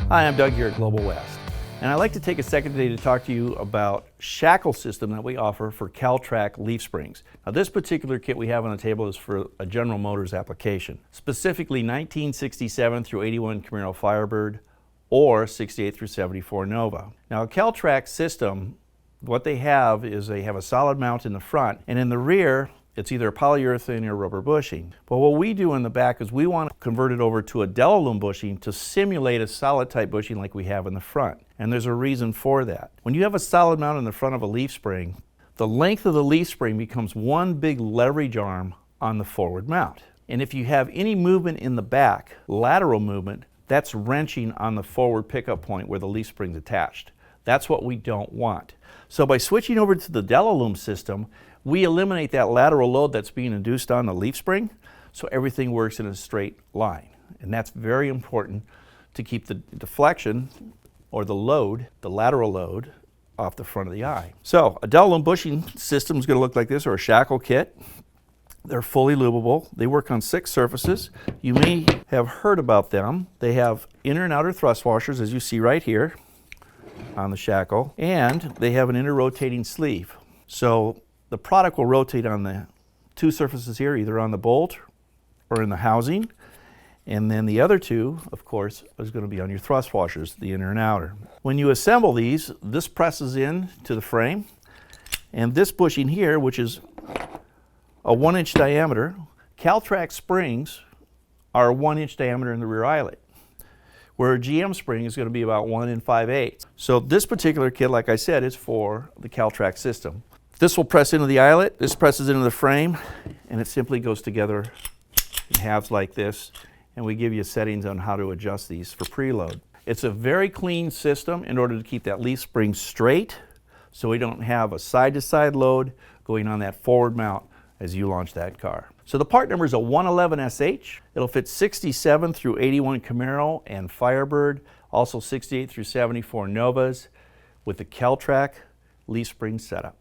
Hi, I'm Doug here at Global West, and I'd like to take a second today to talk to you about Shackle system that we offer for CalTrac leaf springs. Now, this particular kit we have on the table is for a General Motors application, specifically 1967 through 81 Camaro Firebird or 68 through 74 Nova. Now, a CalTrac system, what they have is they have a solid mount in the front, and in the rear it's either polyurethane or rubber bushing. But what we do in the back is we want to convert it over to a Delalume bushing to simulate a solid type bushing like we have in the front. And there's a reason for that. When you have a solid mount in the front of a leaf spring, the length of the leaf spring becomes one big leverage arm on the forward mount. And if you have any movement in the back, lateral movement, that's wrenching on the forward pickup point where the leaf spring's attached. That's what we don't want. So by switching over to the Delalume system, we eliminate that lateral load that's being induced on the leaf spring, so everything works in a straight line. And that's very important to keep the deflection or the load, the lateral load, off the front of the eye. So a Delalume bushing system is going to look like this, or a Shackle kit. They're fully lubable. They work on 6 surfaces. You may have heard about them. They have inner and outer thrust washers, as you see right here on the Shackle, and they have an inner rotating sleeve. So the product will rotate on the 2 surfaces here, either on the bolt or in the housing, and then the other 2, of course, is going to be on your thrust washers, the inner and outer. When you assemble these, this presses in to the frame, and this bushing here, which is a 1-inch diameter, CalTrac springs are a 1-inch diameter in the rear eyelet, where a GM spring is going to be about 1 5/8. So this particular kit, like I said, is for the CalTrac system. This will press into the eyelet, this presses into the frame, and it simply goes together in halves like this, and we give you settings on how to adjust these for preload. It's a very clean system in order to keep that leaf spring straight, so we don't have a side-to-side load going on that forward mount as you launch that car. So the part number is a 111SH. It'll fit 67 through 81 Camaro and Firebird, also 68 through 74 Novas with the CalTrac leaf spring setup.